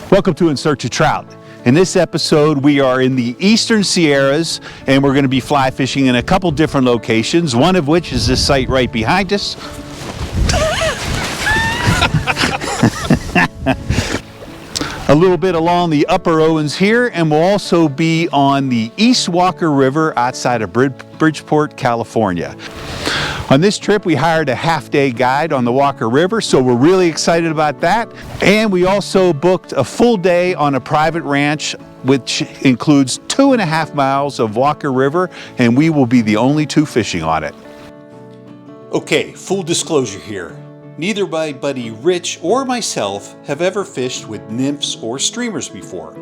Welcome to In Search of Trout. In this episode, we are in the eastern Sierras, and we're going to be fly fishing in a couple different locations, one of which is this site right behind us. A little bit along the upper Owens here, and we'll also be on the East Walker River outside of Bridgeport, California. On this trip, we hired a half-day guide on the Walker River, so we're really excited about that. And we also booked a full day on a private ranch, which includes 2.5 miles of Walker River, and we will be the only two fishing on it. Okay, full disclosure here. Neither my buddy Rich or myself have ever fished with nymphs or streamers before.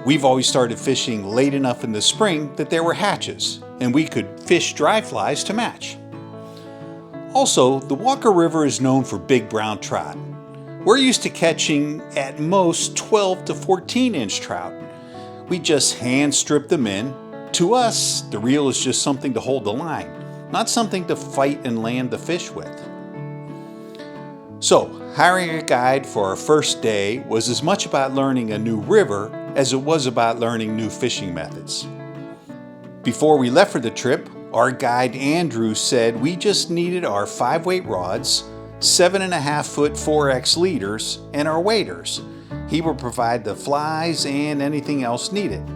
We've always started fishing late enough in the spring that there were hatches, and we could fish dry flies to match. Also, the Walker River is known for big brown trout. We're used to catching at most 12 to 14-inch trout. We just hand strip them in. To us, the reel is just something to hold the line, not something to fight and land the fish with. So, hiring a guide for our first day was as much about learning a new river as it was about learning new fishing methods. Before we left for the trip, our guide Andrew said we just needed our 5-weight rods, 7.5-foot 4X leaders, and our waders. He would provide the flies and anything else needed.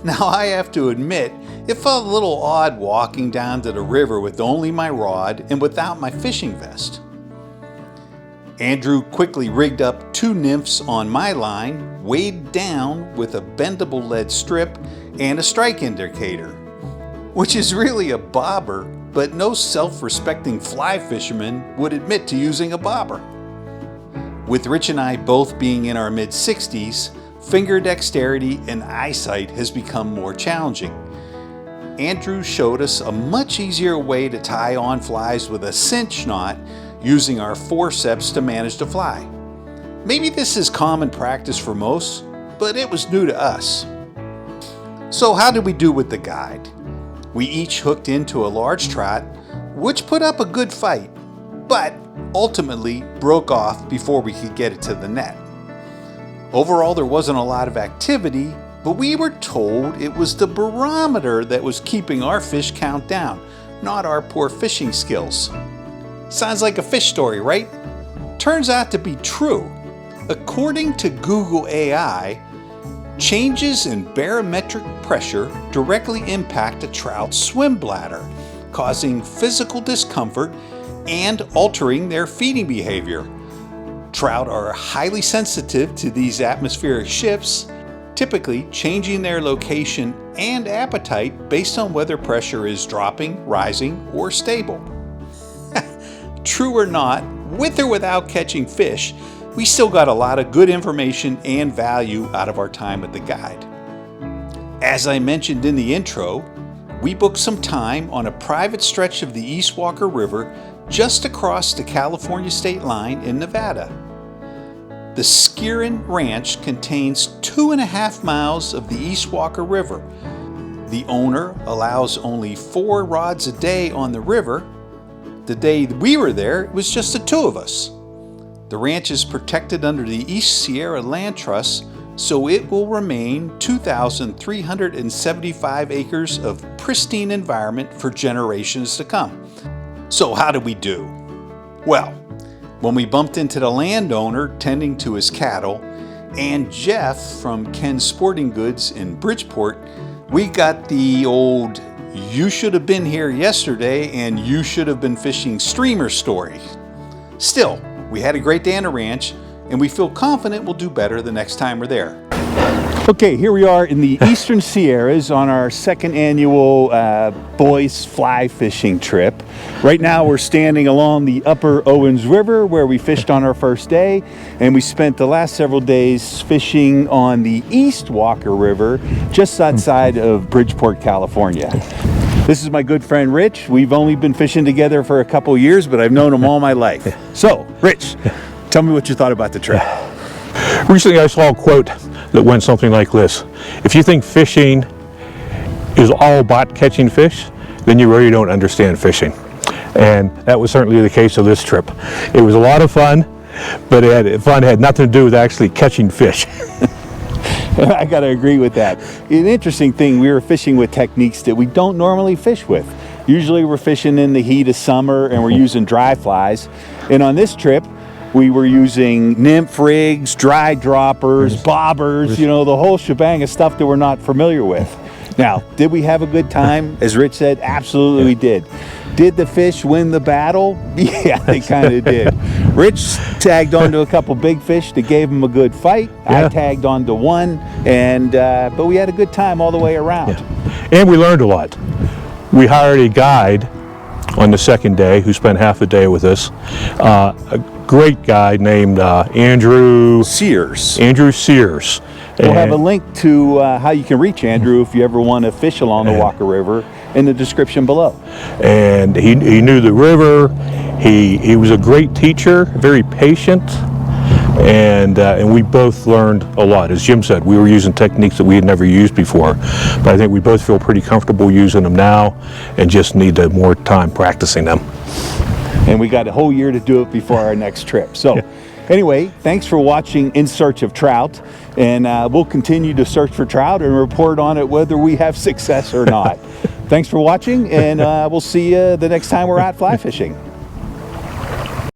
Now I have to admit, it felt a little odd walking down to the river with only my rod and without my fishing vest. Andrew quickly rigged up 2 nymphs on my line, weighed down with a bendable lead strip and a strike indicator, which is really a bobber, but no self-respecting fly fisherman would admit to using a bobber. With Rich and I both being in our mid-60s, finger dexterity and eyesight has become more challenging. Andrew showed us a much easier way to tie on flies with a cinch knot using our forceps to manage the fly. Maybe this is common practice for most, but it was new to us. So how did we do with the guide? We each hooked into a large trout, which put up a good fight, but ultimately broke off before we could get it to the net. Overall, there wasn't a lot of activity, but we were told it was the barometer that was keeping our fish count down, not our poor fishing skills. Sounds like a fish story, right? Turns out to be true. According to Google AI, changes in barometric pressure directly impact a trout's swim bladder, causing physical discomfort and altering their feeding behavior. Trout are highly sensitive to these atmospheric shifts, typically changing their location and appetite based on whether pressure is dropping, rising, or stable. True or not, with or without catching fish, we still got a lot of good information and value out of our time with the guide. As I mentioned in the intro, we booked some time on a private stretch of the East Walker River just across the California state line in Nevada. The Sceirine Ranch contains 2.5 miles of the East Walker River. The owner allows only 4 rods a day on the river. The day we were there, it was just the 2 of us. The ranch is protected under the East Sierra Land Trust, so it will remain 2,375 acres of pristine environment for generations to come. So how did we do? Well, when we bumped into the landowner tending to his cattle and Jeff from Ken's Sporting Goods in Bridgeport, we got the old "you should have been here yesterday and you should have been fishing streamer" story. Still, we had a great day on the ranch, and we feel confident we'll do better the next time we're there. Okay, here we are in the eastern Sierras on our second annual boys fly fishing trip. Right now we're standing along the upper Owens River where we fished on our first day, and we spent the last several days fishing on the East Walker River just outside of Bridgeport, California. This is my good friend Rich. We've only been fishing together for a couple years, but I've known him all my life. So, Rich, tell me what you thought about the trip. Recently I saw a quote that went something like this: if you think fishing is all about catching fish, then you really don't understand fishing. And that was certainly the case of this trip. It was a lot of fun. but fun had nothing to do with actually catching fish. I got to agree with that. An interesting thing, we were fishing with techniques that we don't normally fish with. Usually we're fishing in the heat of summer and we're using dry flies. And on this trip, we were using nymph rigs, dry droppers, bobbers, you know, the whole shebang of stuff that we're not familiar with. Now, did we have a good time? As Rich said, absolutely we did. Did the fish win the battle? Yeah, they kind of did. Rich tagged onto a couple big fish that gave him a good fight. Yeah. I tagged onto one, and but we had a good time all the way around. Yeah. And we learned a lot. We hired a guide on the second day who spent half the day with us. A great guy named Andrew Sears. Sears. We'll have a link to how you can reach Andrew if you ever want to fish along the Walker River in the description below. And he knew the river. He was a great teacher, very patient, and we both learned a lot. As Jim said, we were using techniques that we had never used before, but I think we both feel pretty comfortable using them now and just need more time practicing them. And we got a whole year to do it before our next trip. So anyway, thanks for watching In Search of Trout, and we'll continue to search for trout and report on it whether we have success or not. Thanks for watching, and we'll see you the next time we're out fly fishing.